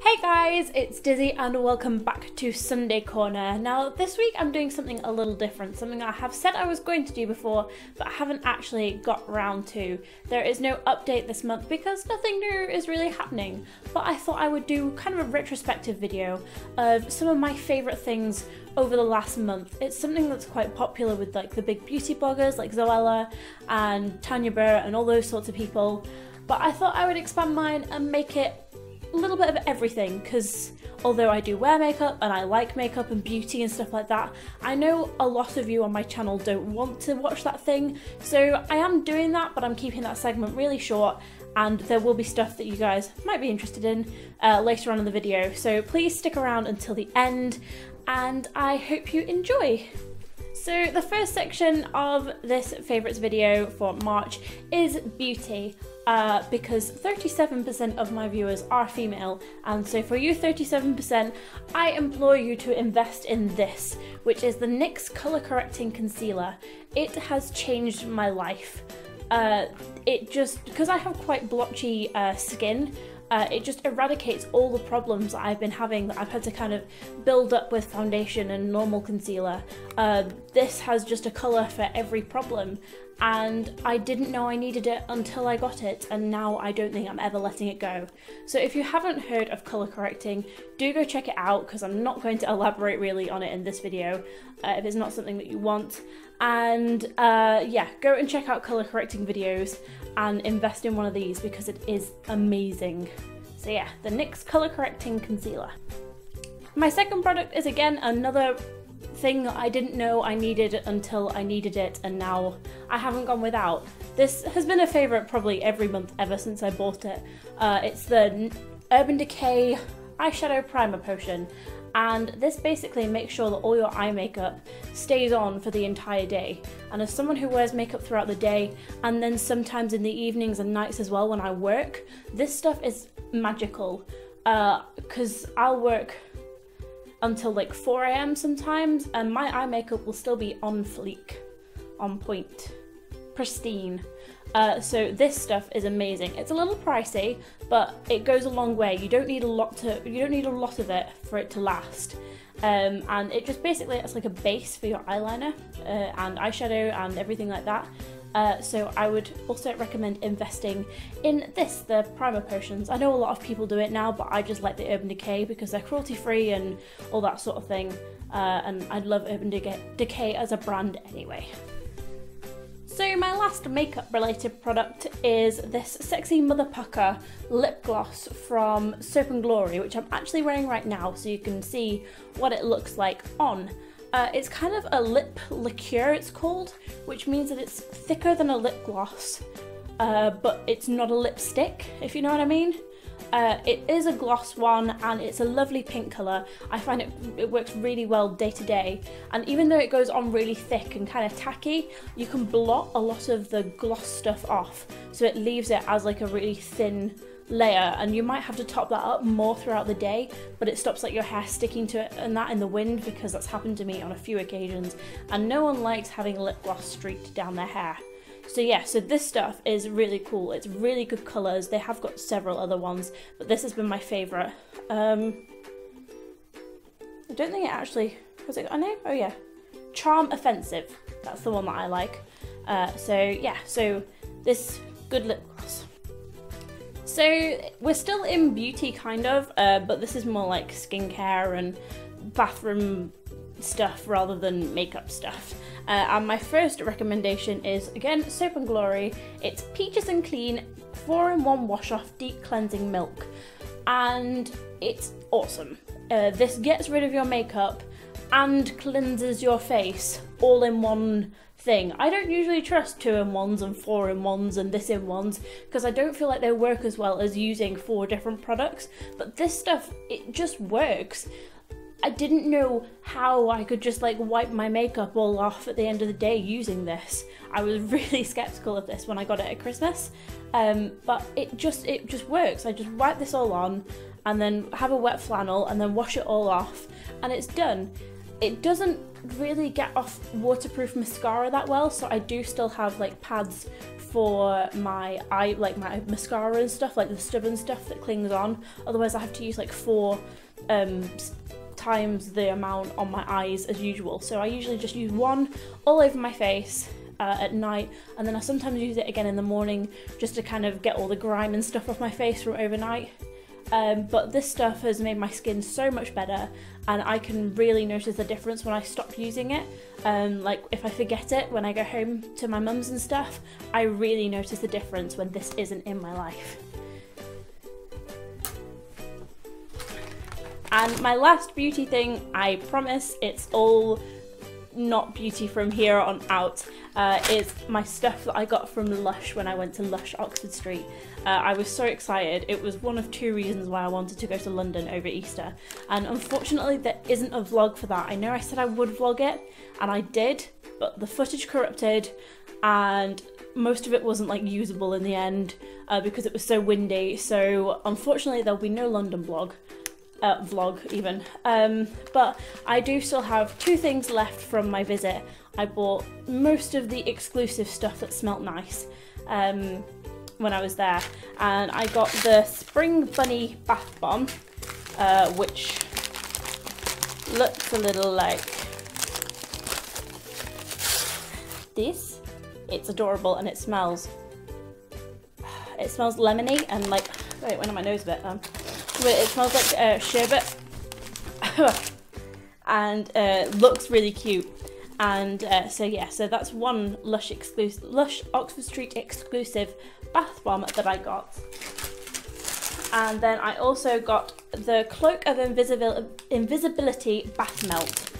Hey guys, it's Dizzy and welcome back to Sunday Corner. Now this week I'm doing something a little different, something I have said I was going to do before but I haven't actually got round to. There is no update this month because nothing new is really happening, but I thought I would do kind of a retrospective video of some of my favourite things over the last month. It's something that's quite popular with like the big beauty bloggers like Zoella and Tanya Burr and all those sorts of people, but I thought I would expand mine and make it a little bit of everything, because although I do wear makeup and I like makeup and beauty and stuff like that, I know a lot of you on my channel don't want to watch that thing, so I am doing that, but I'm keeping that segment really short and there will be stuff that you guys might be interested in later on in the video, so please stick around until the end and I hope you enjoy. So the first section of this favourites video for March is beauty. Because 37% of my viewers are female, and so for you 37%, I implore you to invest in this, which is the NYX Colour Correcting Concealer. It has changed my life. Because I have quite blotchy skin, it just eradicates all the problems that I've been having that I've had to kind of build up with foundation and normal concealer. This has just a colour for every problem, and I didn't know I needed it until I got it, and now I don't think I'm ever letting it go. So if you haven't heard of colour correcting, do go check it out, because I'm not going to elaborate really on it in this video if it's not something that you want. And yeah, go and check out colour correcting videos and invest in one of these because it is amazing. So yeah, the NYX Colour Correcting Concealer. My second product is again another thing that I didn't know I needed until I needed it, and now I haven't gone without. This has been a favourite probably every month ever since I bought it. It's the Urban Decay Eyeshadow Primer Potion, and this basically makes sure that all your eye makeup stays on for the entire day. And as someone who wears makeup throughout the day and then sometimes in the evenings and nights as well when I work, this stuff is magical, because I'll work until like 4 AM sometimes and my eye makeup will still be on fleek, on point, pristine. So this stuff is amazing. It's a little pricey, but it goes a long way. You don't need a lot of it for it to last. And it just basically acts like a base for your eyeliner and eyeshadow and everything like that. So I would also recommend investing in this, the primer potions. I know a lot of people do it now, but I just like the Urban Decay because they're cruelty free and all that sort of thing. And I love Urban Decay as a brand anyway. So my last makeup related product is this Sexy Mother Pucker lip gloss from Soap & Glory, which I'm actually wearing right now so you can see what it looks like on. It's kind of a lip liqueur, it's called, which means that it's thicker than a lip gloss, but it's not a lipstick, if you know what I mean. It is a gloss one and it's a lovely pink colour. I find it works really well day to day, and even though it goes on really thick and kind of tacky, you can blot a lot of the gloss stuff off, so it leaves it as like a really thin layer, and you might have to top that up more throughout the day, but it stops like your hair sticking to it and that in the wind, because that's happened to me on a few occasions and no one likes having lip gloss streaked down their hair. So yeah, so this stuff is really cool. It's really good colours. They have got several other ones, but this has been my favourite. I don't think it actually, was it got a name? Oh yeah, Charm Offensive. That's the one that I like. So yeah, so this good lip gloss. So we're still in beauty kind of, but this is more like skincare and bathroom stuff rather than makeup stuff. And my first recommendation is again Soap & Glory. It's Peaches and Clean 4-in-1 Wash Off Deep Cleansing Milk, and it's awesome. This gets rid of your makeup and cleanses your face all in one thing. I don't usually trust 2-in-1s and 4-in-1s and this-in-1s because I don't feel like they work as well as using 4 different products, but this stuff, it just works. I didn't know how I could just like wipe my makeup all off at the end of the day using this. I was really skeptical of this when I got it at Christmas, but it just works. I just wipe this all on and then have a wet flannel and then wash it all off and it's done. It doesn't really get off waterproof mascara that well, so I do still have like pads for my eye, like my mascara and stuff, like the stubborn stuff that clings on. Otherwise I have to use like 4 times the amount on my eyes as usual. So I usually just use one all over my face at night, and then I sometimes use it again in the morning just to kind of get all the grime and stuff off my face from overnight. But this stuff has made my skin so much better, and I can really notice the difference when I stop using it. Like if I forget it when I go home to my mum's and stuff, I really notice the difference when this isn't in my life. And my last beauty thing, I promise it's all not beauty from here on out, is my stuff that I got from Lush when I went to Lush Oxford Street. I was so excited. It was one of 2 reasons why I wanted to go to London over Easter, and unfortunately there isn't a vlog for that. I know I said I would vlog it, and I did, but the footage corrupted and most of it wasn't like usable in the end because it was so windy, so unfortunately there'll be no London vlog even. But I do still have 2 things left from my visit. I bought most of the exclusive stuff that smelt nice when I was there, and I got the Spring Bunny Bath Bomb, which looks a little like this. It's adorable and it smells lemony and like, wait, went on my nose a bit. But it smells like sherbet and looks really cute. And so yeah, so that's one Lush Oxford Street exclusive bath bomb that I got. And then I also got the Cloak of Invisibility Bath Melt,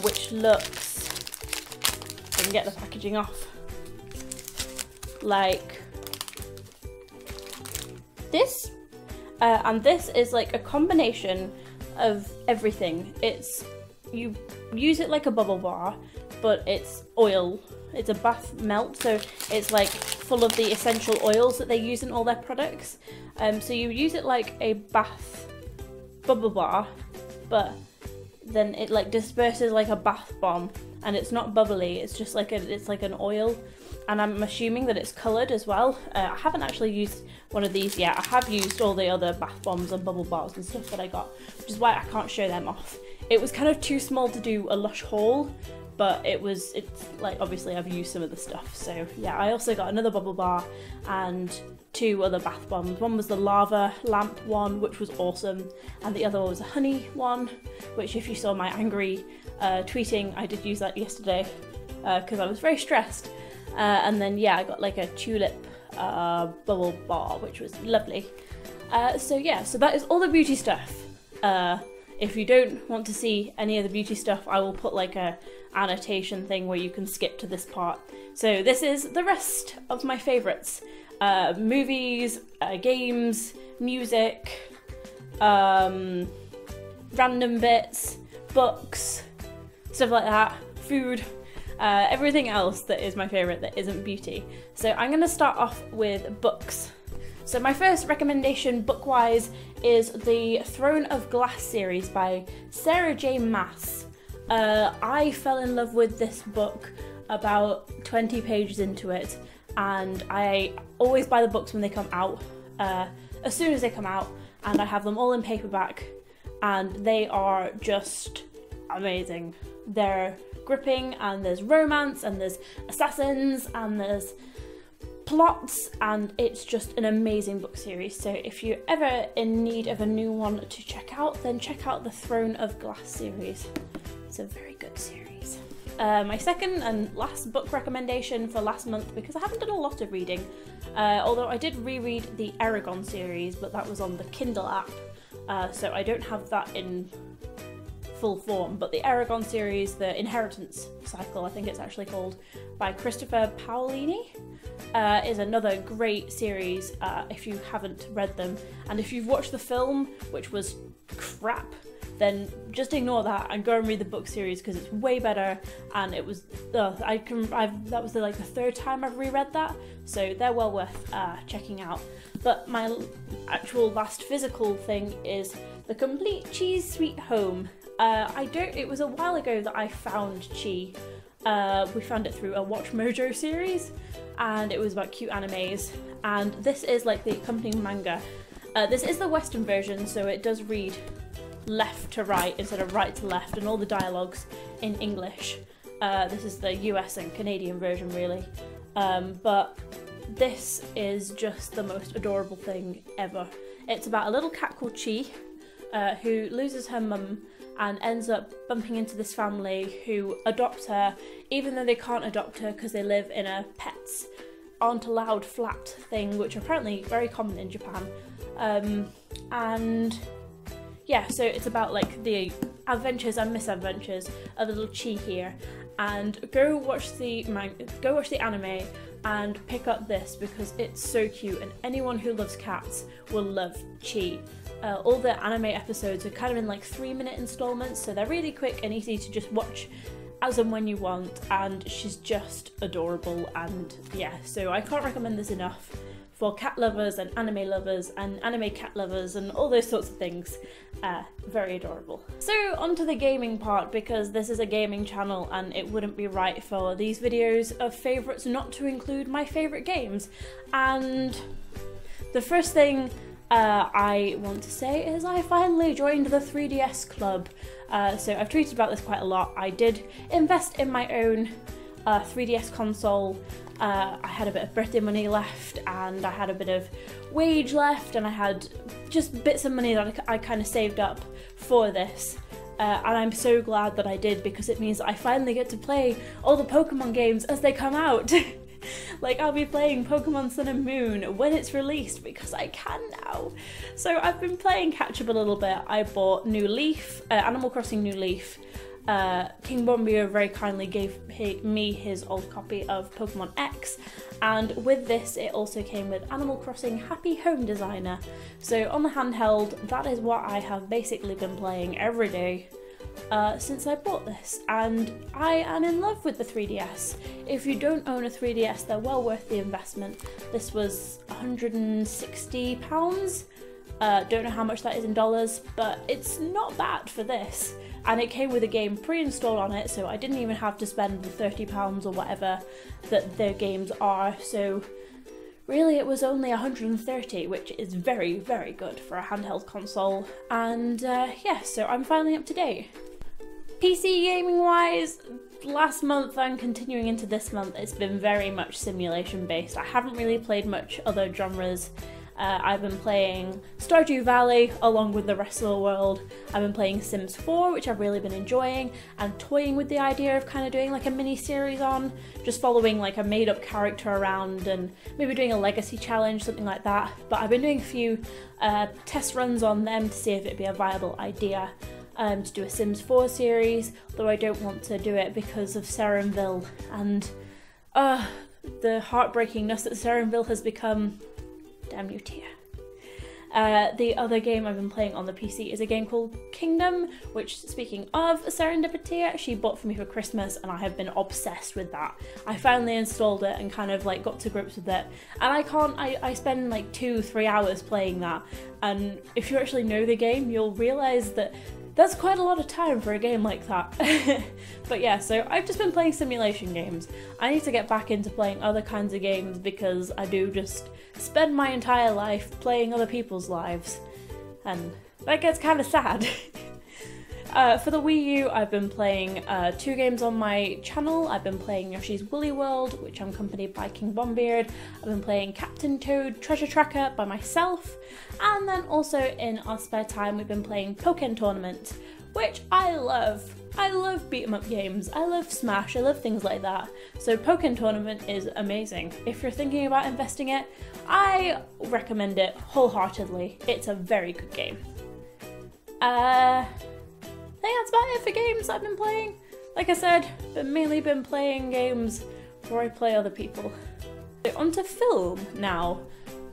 which looks, I can get the packaging off, like this. And this is like a combination of everything. You use it like a bubble bar, but it's oil. It's a bath melt, so it's like full of the essential oils that they use in all their products. So you use it like a bath bubble bar, but then it like disperses like a bath bomb, and it's not bubbly. It's just like it's like an oil. And I'm assuming that it's coloured as well. I haven't actually used one of these yet. I have used all the other bath bombs and bubble bars and stuff that I got, which is why I can't show them off. It was kind of too small to do a Lush haul, but it's like, obviously I've used some of the stuff. So yeah, I also got another bubble bar and 2 other bath bombs. One was the lava lamp one, which was awesome, and the other one was a honey one, which if you saw my angry tweeting, I did use that yesterday because I was very stressed. And then yeah, I got like a tulip bubble bar, which was lovely. So yeah, so that is all the beauty stuff. If you don't want to see any of the beauty stuff, I will put like a annotation thing where you can skip to this part. So this is the rest of my favourites. Movies, games, music, random bits, books, stuff like that, food. Everything else that is my favourite that isn't beauty. So I'm going to start off with books. So my first recommendation book-wise is the Throne of Glass series by Sarah J. Maas. I fell in love with this book about 20 pages into it, and I always buy the books when they come out, as soon as they come out, and I have them all in paperback, and they are just amazing. They're gripping, and there's romance, and there's assassins, and there's plots, and it's just an amazing book series. So if you're ever in need of a new one to check out, then check out the Throne of Glass series. It's a very good series. My second and last book recommendation for last month, because I haven't done a lot of reading, although I did reread the Eragon series, but that was on the Kindle app, so I don't have that in full form. But the Eragon series, the Inheritance Cycle, I think it's actually called, by Christopher Paolini, is another great series if you haven't read them. And if you've watched the film, which was crap then just ignore that and go and read the book series because it's way better. And it was that was like the third time I've reread that, so they're well worth checking out. But my actual last physical thing is The Complete Cheese Sweet Home. It was a while ago that I found Chi. We found it through a Watch Mojo series, and it was about cute animes, and this is like the accompanying manga. This is the Western version, so it does read left to right instead of right to left, and all the dialogue's in English. This is the US and Canadian version, really. But this is just the most adorable thing ever. It's about a little cat called Chi, who loses her mum and ends up bumping into this family who adopt her, even though they can't adopt her because they live in a pets aren't allowed flat thing, which are apparently very common in Japan. And yeah, so it's about like the adventures and misadventures of little Chi here. And go watch the anime and pick up this because it's so cute, and anyone who loves cats will love Chi. All the anime episodes are kind of in like 3-minute installments, so they're really quick and easy to just watch as and when you want, and she's just adorable. And yeah, so I can't recommend this enough for cat lovers and anime cat lovers and all those sorts of things. Very adorable. So onto the gaming part, because this is a gaming channel and it wouldn't be right for these videos of favourites not to include my favourite games. And the first thing I want to say is I finally joined the 3DS club. So I've tweeted about this quite a lot. I did invest in my own 3DS console. I had a bit of birthday money left, and I had a bit of wage left, and I had just bits of money that I kind of saved up for this. And I'm so glad that I did, because it means I finally get to play all the Pokemon games as they come out. Like, I'll be playing Pokemon Sun and Moon when it's released because I can now. So I've been playing catch up a little bit. I bought New Leaf, Animal Crossing New Leaf. King Bombio very kindly gave me his old copy of Pokemon X, and with this it also came with Animal Crossing Happy Home Designer. So on the handheld, that is what I have basically been playing every day since I bought this, and I am in love with the 3DS. If you don't own a 3DS, they're well worth the investment. This was £160. Don't know how much that is in dollars, but it's not bad for this. And it came with a game pre-installed on it, so I didn't even have to spend the £30 or whatever that their games are. So really it was only $130, which is very, very good for a handheld console. And yeah, so I'm finally up to date. PC gaming wise, last month and continuing into this month, it's been very much simulation based. I haven't really played much other genres. I've been playing Stardew Valley along with the rest of the world. I've been playing Sims 4, which I've really been enjoying, and toying with the idea of kind of doing like a mini series on, just following like a made up character around and maybe doing a legacy challenge, something like that. But I've been doing a few test runs on them to see if it'd be a viable idea to do a Sims 4 series, though I don't want to do it because of Serenville and the heartbreakingness that Serenville has become. Damn you, Tia. The other game I've been playing on the PC is a game called Kingdom, which, speaking of Serendipity, she bought for me for Christmas, and I have been obsessed with that. I finally installed it and kind of like got to grips with it, and I spend like 2-3 hours playing that, and if you actually know the game, you'll realise that that's quite a lot of time for a game like that. But yeah, so I've just been playing simulation games. I need to get back into playing other kinds of games because I do just spend my entire life playing other people's lives, and that gets kind of sad. For the Wii U, I've been playing 2 games on my channel. I've been playing Yoshi's Woolly World, which I'm accompanied by King Bombeard. I've been playing Captain Toad Treasure Tracker by myself. And then also in our spare time, we've been playing Pokken Tournament, which I love. I love beat 'em up games. I love Smash. I love things like that. So Pokken Tournament is amazing. If you're thinking about investing it, I recommend it wholeheartedly. It's a very good game. I think that's about it for games I've been playing. Like I said, I've mainly been playing games where I play other people. So onto film now.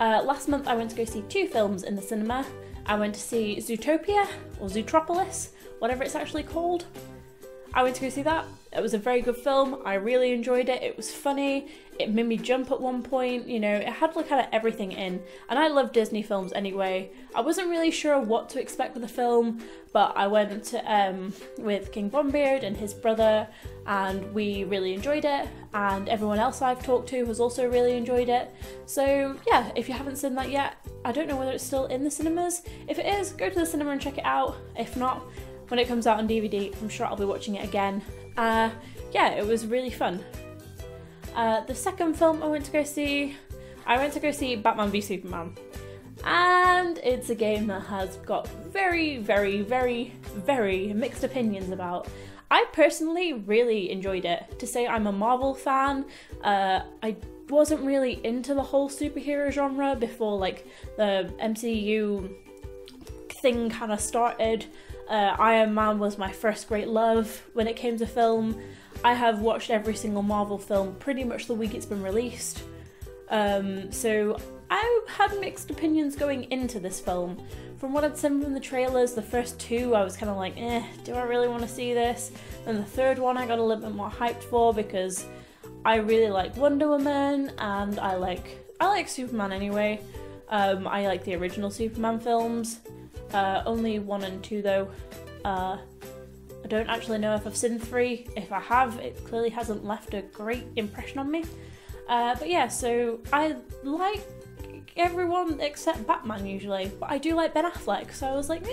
Last month I went to go see 2 films in the cinema. I went to see Zootopia, or Zootropolis, whatever it's actually called. I went to go see that. It was a very good film. I really enjoyed it. It was funny. It made me jump at one point. You know, it had like kind of everything in. And I love Disney films anyway. I wasn't really sure what to expect with the film, but I went with King Bombeard and his brother, and we really enjoyed it. And everyone else I've talked to has also really enjoyed it. So yeah, if you haven't seen that yet, I don't know whether it's still in the cinemas. If it is, go to the cinema and check it out. If not, when it comes out on DVD, I'm sure I'll be watching it again. Yeah, it was really fun. The second film I went to go see Batman v Superman. And it's a game that has got very, very, very, very mixed opinions about. I personally really enjoyed it. To say I'm a Marvel fan, I wasn't really into the whole superhero genre before like the MCU thing kind of started. Iron Man was my first great love when it came to film. I have watched every single Marvel film pretty much the week it's been released. So I had mixed opinions going into this film. From what I'd seen from the trailers, the first two I was kind of like, do I really want to see this? Then the third one I got a little bit more hyped for because I really like Wonder Woman and I like Superman anyway. I like the original Superman films. Only 1 and 2 though. I don't actually know if I've seen 3. If I have, it clearly hasn't left a great impression on me. But yeah, so I like everyone except Batman usually, but I do like Ben Affleck, so I was like, and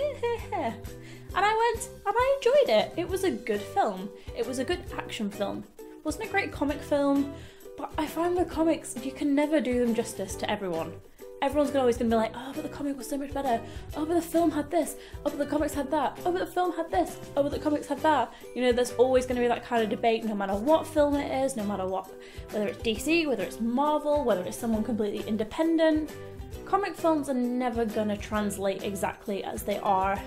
I went and I enjoyed it. It was a good film. It was a good action film. It wasn't a great comic film, but I find with comics, you can never do them justice to everyone. Everyone's always going to be like, oh, but the comic was so much better. Oh, but the film had this. Oh, but the comics had that. Oh, but the film had this. Oh, but the comics had that. You know, there's always going to be that kind of debate no matter what film it is, no matter what, whether it's DC, whether it's Marvel, whether it's someone completely independent. Comic films are never going to translate exactly as they are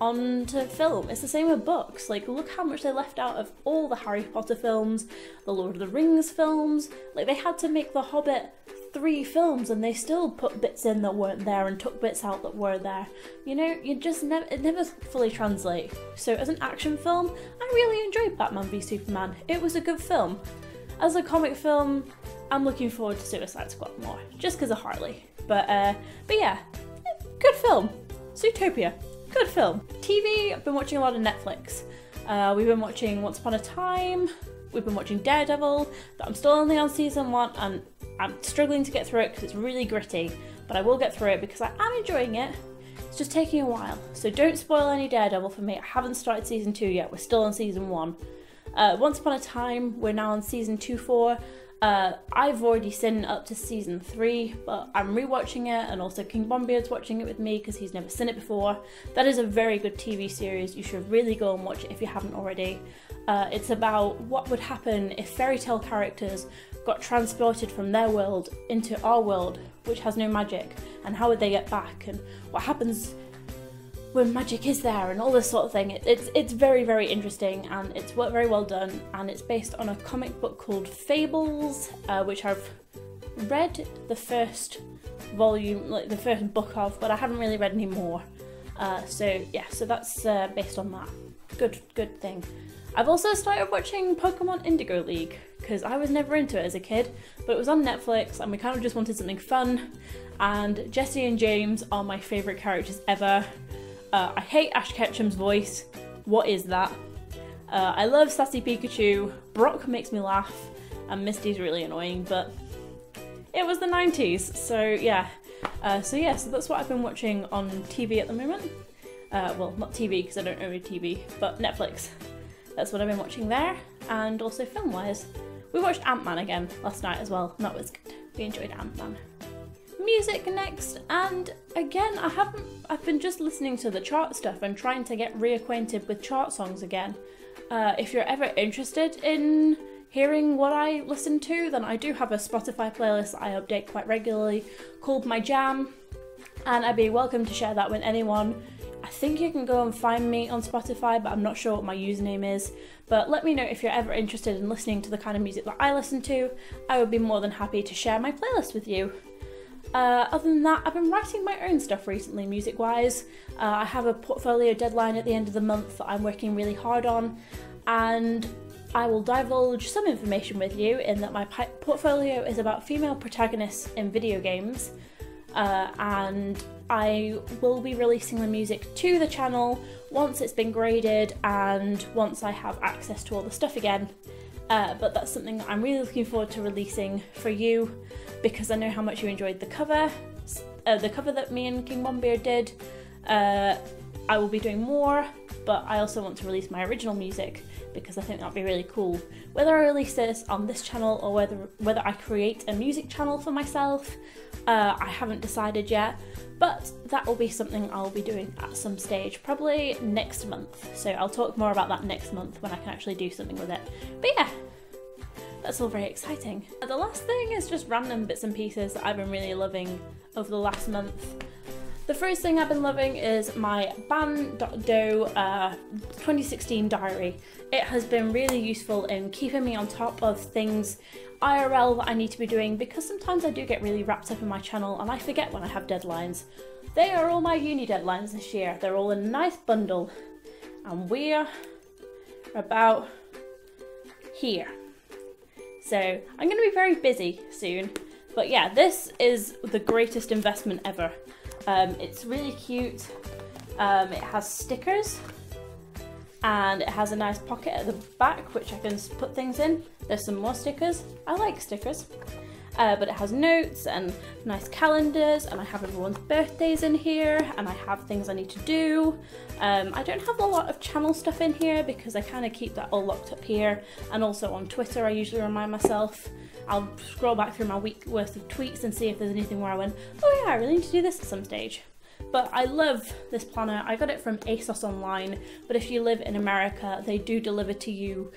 onto film. It's the same with books. Like, look how much they left out of all the Harry Potter films, the Lord of the Rings films. Like, they had to make The Hobbit 3 films and they still put bits in that weren't there and took bits out that were there. You know, it never fully translates. So as an action film, I really enjoyed Batman v Superman. It was a good film. As a comic film, I'm looking forward to Suicide Squad more, just because of Harley. But yeah, good film. Zootopia, good film. TV, I've been watching a lot of Netflix. We've been watching Once Upon a Time, we've been watching Daredevil, that I'm still only on season 1 and I'm struggling to get through it because it's really gritty, but I will get through it because I am enjoying it. It's just taking a while, so don't spoil any Daredevil for me. I haven't started season 2 yet, we're still on season 1. Once Upon a Time, we're now on season 2-4. I've already seen up to season 3, but I'm rewatching it, and also King Bombeard's watching it with me because he's never seen it before. That is a very good TV series. You should really go and watch it if you haven't already. It's about what would happen if fairy tale characters got transported from their world into our world, which has no magic, and how would they get back, and what happens when magic is there, and all this sort of thing. It's very, very interesting, and it's very well done, and it's based on a comic book called Fables, which I've read the first volume, like the first book of, but I haven't really read any more. So yeah, so that's based on that. Good thing. I've also started watching Pokemon Indigo League, because I was never into it as a kid, but it was on Netflix and we kind of just wanted something fun, and Jessie and James are my favourite characters ever. I hate Ash Ketchum's voice. What is that? I love Sassy Pikachu, Brock makes me laugh, and Misty's really annoying, but it was the 90s, so yeah. So that's what I've been watching on TV at the moment. Well, not TV because I don't own a TV, but Netflix. That's what I've been watching there, and also film-wise. We watched Ant-Man again last night as well, and that was good. We enjoyed Ant-Man. Music next, and again, I've been just listening to the chart stuff and trying to get reacquainted with chart songs again. If you're ever interested in hearing what I listen to, then I do have a Spotify playlist I update quite regularly called My Jam, and I'd be welcome to share that with anyone. I think you can go and find me on Spotify, but I'm not sure what my username is. But let me know if you're ever interested in listening to the kind of music that I listen to. I would be more than happy to share my playlist with you. Other than that, I've been writing my own stuff recently, music-wise. I have a portfolio deadline at the end of the month that I'm working really hard on, and I will divulge some information with you in that my portfolio is about female protagonists in video games, and I will be releasing the music to the channel once it's been graded and once I have access to all the stuff again. But that's something that I'm really looking forward to releasing for you, because I know how much you enjoyed the cover that me and King Bombeard did. I will be doing more, but I also want to release my original music because I think that'd be really cool. Whether I release this on this channel or whether I create a music channel for myself, I haven't decided yet, but that will be something I'll be doing at some stage, probably next month. So I'll talk more about that next month when I can actually do something with it. But yeah, that's all very exciting. The last thing is just random bits and pieces that I've been really loving over the last month. The first thing I've been loving is my ban.do 2016 diary. It has been really useful in keeping me on top of things IRL that I need to be doing, because sometimes I do get really wrapped up in my channel and I forget when I have deadlines. They are all my uni deadlines this year. They're all in a nice bundle, and we're about here. So I'm going to be very busy soon, but yeah, this is the greatest investment ever. It's really cute. It has stickers and it has a nice pocket at the back which I can put things in. There's some more stickers. I like stickers. But it has notes and nice calendars, and I have everyone's birthdays in here, and I have things I need to do. I don't have a lot of channel stuff in here because I kind of keep that all locked up here, and also on Twitter I usually remind myself. I'll scroll back through my week worth of tweets and see if there's anything where I went, oh yeah, I really need to do this at some stage. But I love this planner. I got it from ASOS online, but if you live in America, they do deliver to you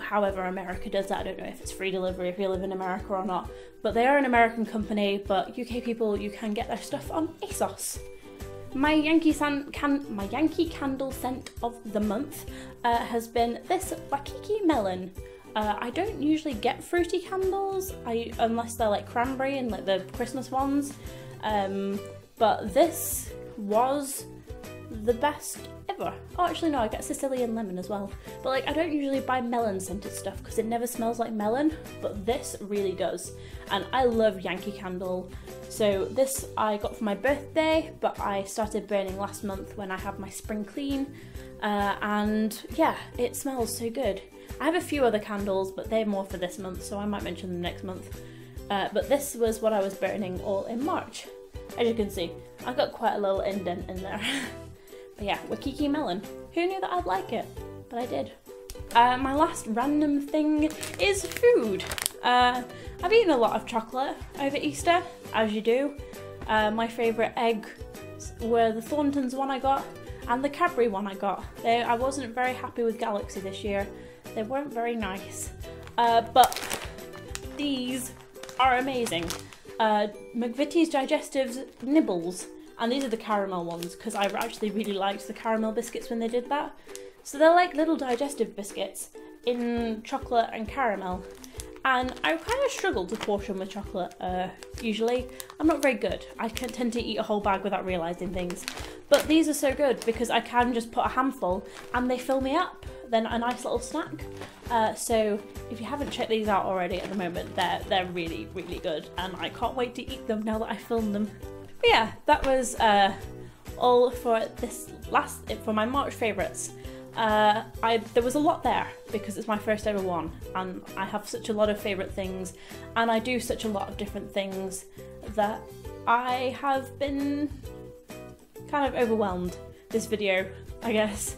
however America does that. I don't know if it's free delivery if you live in America or not, but they are an American company, but UK people, you can get their stuff on ASOS. My Yankee candle scent of the month has been this Wakiki melon. I don't usually get fruity candles, unless they're like cranberry and like the Christmas ones, but this was the best ever. Oh, actually no, I get Sicilian lemon as well. But like, I don't usually buy melon scented stuff because it never smells like melon, but this really does. And I love Yankee Candle. So this I got for my birthday, but I started burning last month when I had my spring clean. And yeah, it smells so good. I have a few other candles, but they're more for this month, so I might mention them next month. But this was what I was burning all in March. As you can see, I've got quite a little indent in there. But yeah, Wakiki melon. Who knew that I'd like it? But I did. My last random thing is food. I've eaten a lot of chocolate over Easter, as you do. My favourite egg were the Thorntons one I got and the Cadbury one I got. I wasn't very happy with Galaxy this year. They weren't very nice. But these are amazing. McVitie's Digestives Nibbles. And these are the caramel ones, because I actually really liked the caramel biscuits when they did that. So they're like little digestive biscuits in chocolate and caramel. And I kind of struggle to portion with chocolate, usually. I'm not very good. I can tend to eat a whole bag without realising things. But these are so good because I can just put a handful and they fill me up. Then a nice little snack. So if you haven't checked these out already at the moment, they're really, really good. And I can't wait to eat them now that I filmed them. But yeah, that was all for for my March favourites. There was a lot there because it's my first ever one, and I have such a lot of favourite things, and I do such a lot of different things that I have been kind of overwhelmed this video, I guess.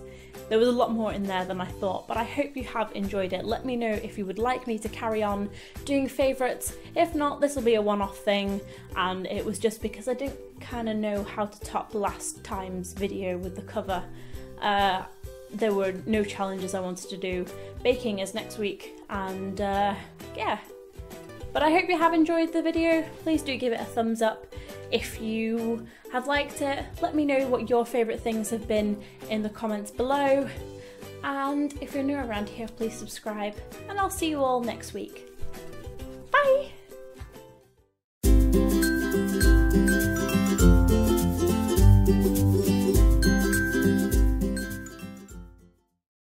There was a lot more in there than I thought, but I hope you have enjoyed it. Let me know if you would like me to carry on doing favourites. If not, this will be a one-off thing, and it was just because I didn't kind of know how to top last time's video with the cover. There were no challenges I wanted to do. Baking is next week, and yeah. But I hope you have enjoyed the video. Please do give it a thumbs up if you have liked it. Let me know what your favourite things have been in the comments below. And if you're new around here, please subscribe. And I'll see you all next week. Bye!